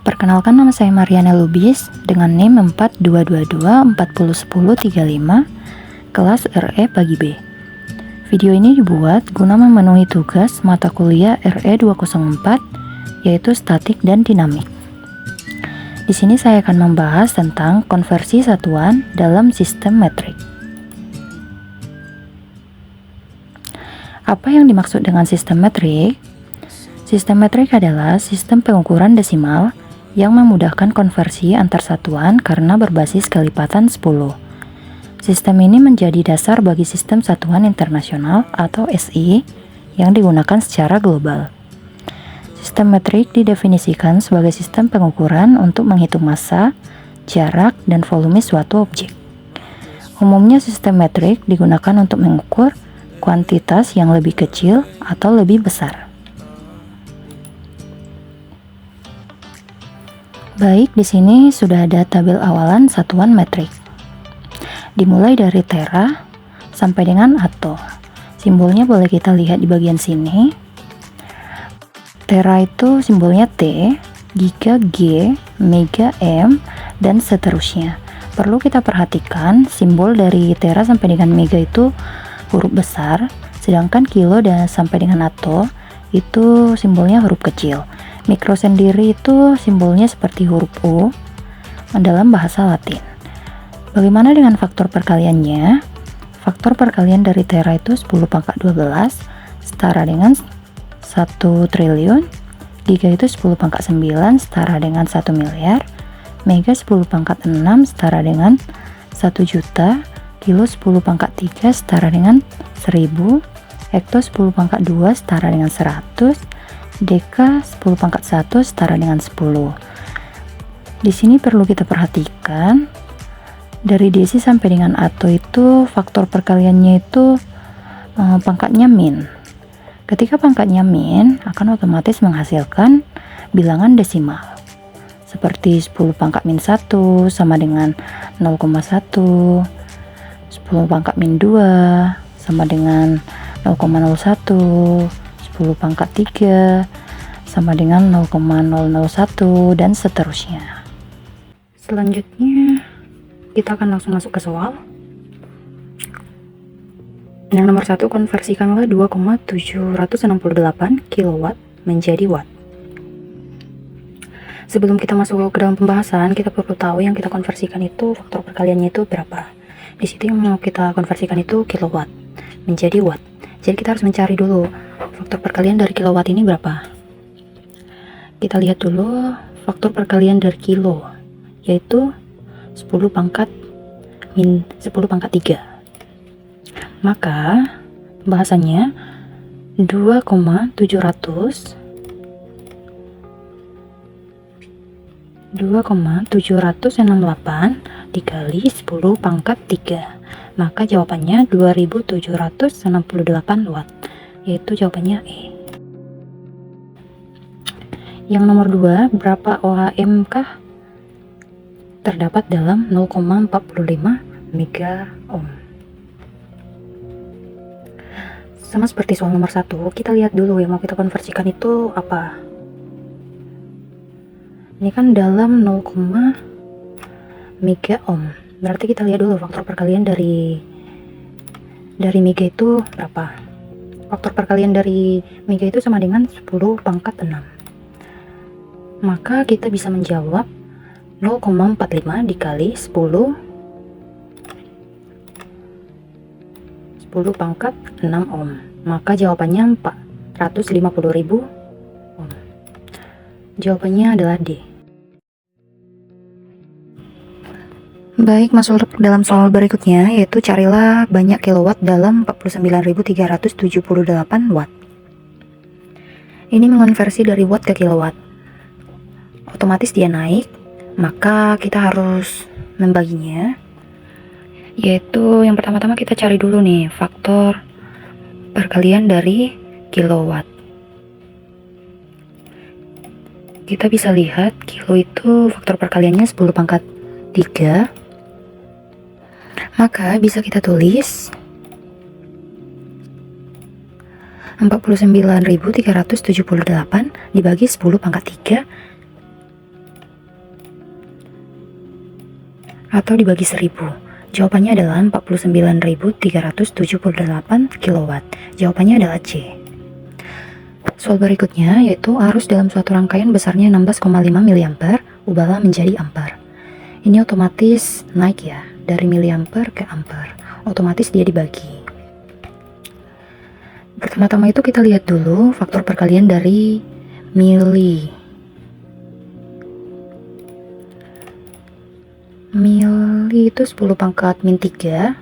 Perkenalkan, nama saya Mariana Lubis dengan NIM 4222401035 kelas RE Pagi B. Video ini dibuat guna memenuhi tugas mata kuliah RE 204 yaitu statik dan dinamik. Di sini saya akan membahas tentang konversi satuan dalam sistem metrik. Apa yang dimaksud dengan sistem metrik? Sistem metrik adalah sistem pengukuran desimal yang memudahkan konversi antar satuan karena berbasis kelipatan 10. Sistem ini menjadi dasar bagi sistem satuan internasional atau SI yang digunakan secara global. Sistem metrik didefinisikan sebagai sistem pengukuran untuk menghitung massa, jarak, dan volume suatu objek. Umumnya sistem metrik digunakan untuk mengukur kuantitas yang lebih kecil atau lebih besar. Baik, di sini sudah ada tabel awalan satuan metrik. Dimulai dari tera sampai dengan atto. Simbolnya boleh kita lihat di bagian sini. Tera itu simbolnya T, giga G, mega M, dan seterusnya. Perlu kita perhatikan simbol dari tera sampai dengan mega itu huruf besar, sedangkan kilo dan sampai dengan atto itu simbolnya huruf kecil. Mikro sendiri itu simbolnya seperti huruf U dalam bahasa Latin. Bagaimana dengan faktor perkaliannya? Faktor perkalian dari tera itu 10 pangkat 12 setara dengan 1 triliun, giga itu 10 pangkat 9 setara dengan 1 miliar, mega 10 pangkat 6 setara dengan 1 juta, kilo 10 pangkat 3 setara dengan 1000, hekto 10 pangkat 2 setara dengan 100, deka 10 pangkat 1 setara dengan 10. Di sini perlu kita perhatikan dari desi sampai dengan atto itu faktor perkaliannya itu pangkatnya min. Ketika pangkatnya min akan otomatis menghasilkan bilangan desimal. Seperti 10 pangkat min 1 sama dengan 0,1, 10 pangkat min 2 sama dengan 0,01, 10 pangkat 3 sama dengan 0,001 dan seterusnya. Selanjutnya kita akan langsung masuk ke soal. Yang nomor 1, konversikanlah 2,768 kW menjadi watt. Sebelum kita masuk ke dalam pembahasan, kita perlu tahu yang kita konversikan itu faktor perkaliannya itu berapa. Di situ yang mau kita konversikan itu kilowatt menjadi watt. Jadi kita harus mencari dulu faktor perkalian dari kilowatt ini berapa. Kita lihat dulu faktor perkalian dari kilo, yaitu 10 pangkat min 10 pangkat 3. Maka pembahasannya 2,768 dikali 10 pangkat 3. Maka jawabannya 2768 watt, yaitu jawabannya E. Yang nomor 2, berapa ohm kah terdapat dalam 0,45 mega ohm? Sama seperti soal nomor 1, kita lihat dulu yang mau kita konversikan itu apa. Ini kan dalam 0, mega ohm. Berarti kita lihat dulu faktor perkalian dari mega itu berapa. Faktor perkalian dari mega itu sama dengan 10 pangkat 6. Maka kita bisa menjawab 0,45 dikali 10 pangkat 6 ohm. Maka jawabannya 450.000 ohm. Jawabannya adalah D. Baik, masuk dalam soal berikutnya, yaitu carilah banyak kilowatt dalam 49.378 watt. Ini mengonversi dari watt ke kilowatt. Otomatis dia naik, maka kita harus membaginya. Yaitu yang pertama-tama kita cari dulu nih faktor perkalian dari kilowatt. Kita bisa lihat kilo itu faktor perkaliannya 10 pangkat 3. Maka bisa kita tulis 49.378 dibagi 10 pangkat 3 atau dibagi 1000? Jawabannya adalah 49.378 kW. Jawabannya adalah C. Soal berikutnya yaitu arus dalam suatu rangkaian besarnya 16,5 mA ubahlah menjadi ampere. Ini otomatis naik ya, dari miliampere ke ampere. Otomatis dia dibagi. Pertama-tama itu kita lihat dulu faktor perkalian dari mili. Mili itu 10 pangkat min 3.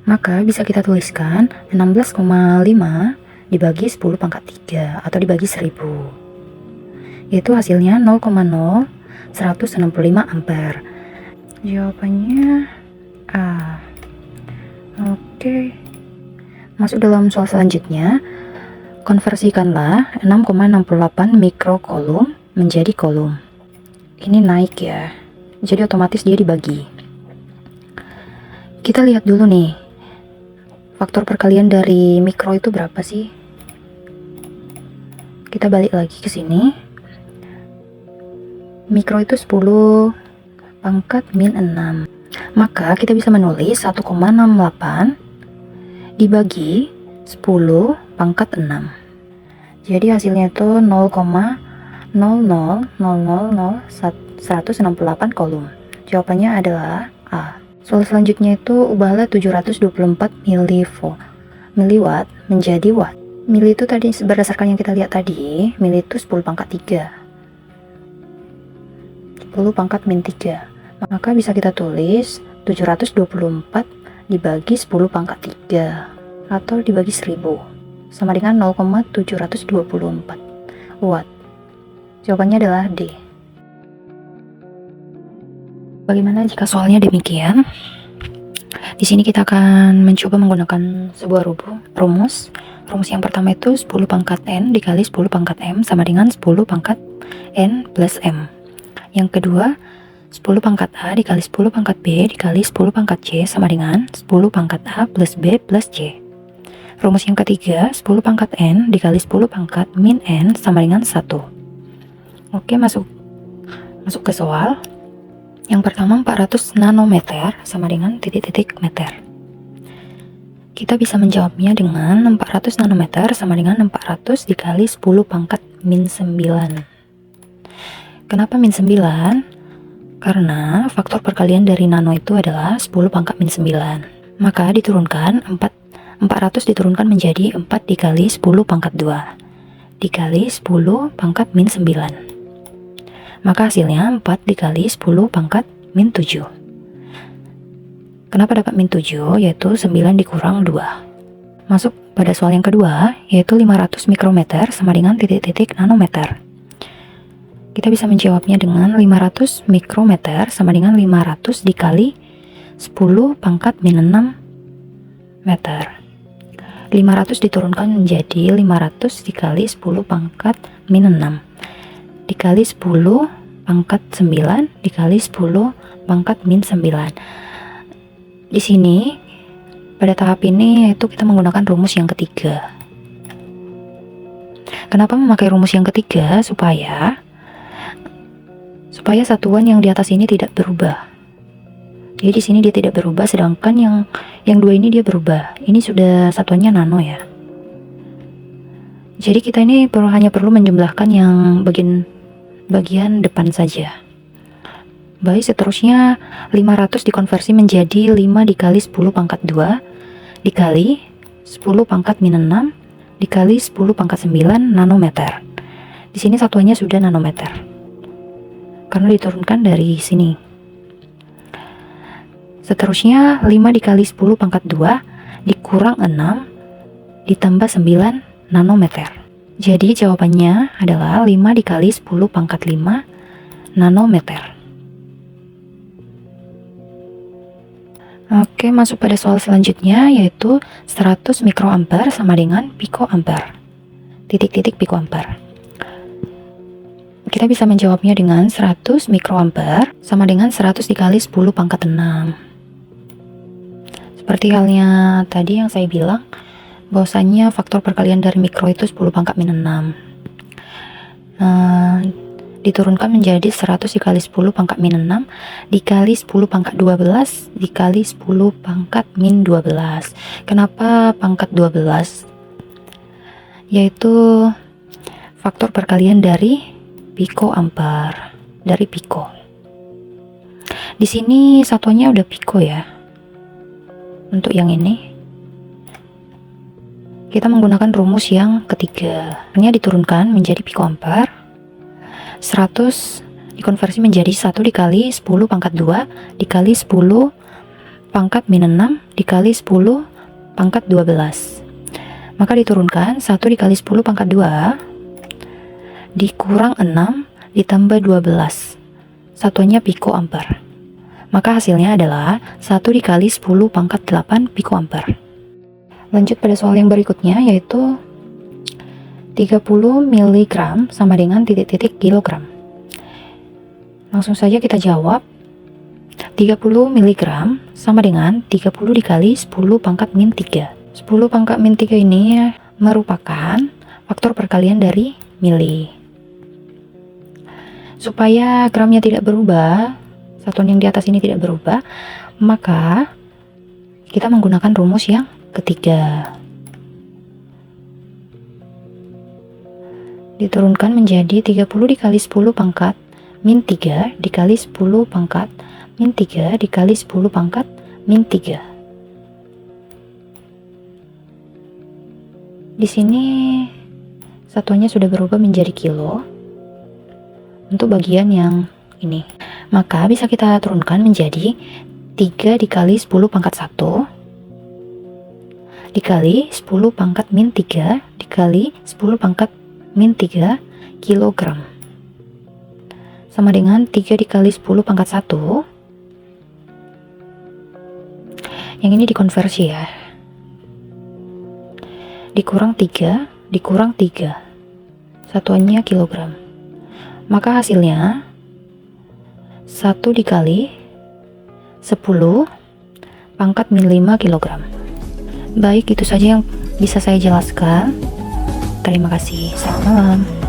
Maka bisa kita tuliskan 16,5 dibagi 10 pangkat 3 atau dibagi 1000. Yaitu hasilnya 0,0165 ampere. Jawabannya A. Oke. Masuk dalam soal selanjutnya. Konversikanlah 6,68 mikrocoulomb menjadi coulomb. Ini naik ya. Jadi otomatis dia dibagi. Kita lihat dulu nih. Faktor perkalian dari mikro itu berapa sih? Kita balik lagi ke sini. Mikro itu 10 pangkat min 6. Maka kita bisa menulis 1,68 dibagi 10 pangkat 6. Jadi hasilnya itu 0,00000168 coulomb. Jawabannya adalah A. Soal selanjutnya itu ubahlah 724 miliwatt menjadi watt. Mili itu tadi berdasarkan yang kita lihat tadi, mili itu 10 pangkat 3. 10 pangkat min 3. Maka bisa kita tulis 724 dibagi 10 pangkat 3 atau dibagi 1000 sama dengan 0,724 watt. Jawabannya adalah D. Bagaimana jika soalnya demikian? Di sini kita akan mencoba menggunakan sebuah rumus. Rumus yang pertama itu 10 pangkat N dikali 10 pangkat M sama dengan 10 pangkat N plus M. Yang kedua, 10 pangkat A dikali 10 pangkat B dikali 10 pangkat C sama dengan 10 pangkat A plus B plus C. Rumus yang ketiga, 10 pangkat N dikali 10 pangkat min N sama dengan 1. Oke, masuk ke soal. Yang pertama 400 nanometer sama dengan titik-titik meter. Kita bisa menjawabnya dengan 400 nanometer sama dengan 400 dikali 10 pangkat min 9. Kenapa min 9? Karena faktor perkalian dari nano itu adalah 10 pangkat min 9. Maka diturunkan 400 diturunkan menjadi 4 dikali 10 pangkat 2 dikali 10 pangkat min 9. Maka hasilnya 4 dikali 10 pangkat min 7. Kenapa dapat min 7? Yaitu 9 dikurang 2. Masuk pada soal yang kedua, yaitu 500 mikrometer sama dengan titik-titik nanometer. Kita bisa menjawabnya dengan 500 mikrometer sama dengan 500 dikali 10 pangkat min 6 meter. 500 diturunkan menjadi 500 dikali 10 pangkat min 6 dikali 10 pangkat 9 dikali 10 pangkat min 9. Di sini pada tahap ini yaitu kita menggunakan rumus yang ketiga. Kenapa memakai rumus yang ketiga? Supaya satuan yang di atas ini tidak berubah. Jadi di sini dia tidak berubah, sedangkan yang dua ini dia berubah. Ini sudah satuannya nano ya. Jadi kita ini hanya perlu menjumlahkan yang bagian depan saja. Baik, seterusnya 500 dikonversi menjadi 5 dikali 10 pangkat 2 dikali 10 pangkat min 6 dikali 10 pangkat 9 nanometer. Di sini satuannya sudah nanometer karena diturunkan dari sini. Seterusnya 5 dikali 10 pangkat 2 dikurang 6 ditambah 9 nanometer. Jadi jawabannya adalah 5 dikali 10 pangkat 5 nanometer. Oke, masuk pada soal selanjutnya yaitu 100 mikroampere sama dengan pikoampere. Titik-titik pikoampere. Kita bisa menjawabnya dengan 100 mikroampere sama dengan 100 dikali 10 pangkat 6. Seperti halnya tadi yang saya bilang, bahwasanya faktor perkalian dari mikro itu 10 pangkat min 6. diturunkan menjadi 100 dikali 10 pangkat min 6 dikali 10 pangkat 12 dikali 10 pangkat min 12. Kenapa pangkat 12? Yaitu faktor perkalian dari piko ampere, dari piko. Di sini satuannya udah piko ya. Untuk yang ini kita menggunakan rumus yang ketiga. Ini diturunkan menjadi piko ampere. 100 dikonversi menjadi 1 dikali 10 pangkat 2 dikali 10 pangkat min 6 dikali 10 pangkat 12. Maka diturunkan 1 dikali 10 pangkat 2 dikurang 6 ditambah 12. Satuannya piko ampere. Maka hasilnya adalah 1 dikali 10 pangkat 8 piko ampere. Lanjut pada soal yang berikutnya, yaitu 30 mg sama dengan titik-titik kilogram. Langsung saja kita jawab. 30 mg sama dengan 30 dikali 10 pangkat min 3. 10 pangkat min 3 ini merupakan faktor perkalian dari mili. Supaya gramnya tidak berubah, satuan yang di atas ini tidak berubah, maka kita menggunakan rumus yang ketiga. Diturunkan menjadi 30 dikali 10 pangkat min 3 dikali 10 pangkat min 3 dikali 10 pangkat min 3. Di sini satuannya sudah berubah menjadi kilo untuk bagian yang ini. Maka bisa kita turunkan menjadi 3 dikali 10 pangkat 1 dikali 10 pangkat min 3 dikali 10 pangkat min 3 kilogram sama dengan 3 dikali 10 pangkat 1. Yang ini dikonversi ya, dikurang 3 dikurang 3, satuannya kilogram. Maka hasilnya 1 dikali 10 pangkat min 5 kilogram. Baik, itu saja yang bisa saya jelaskan. Terima kasih. Selamat malam.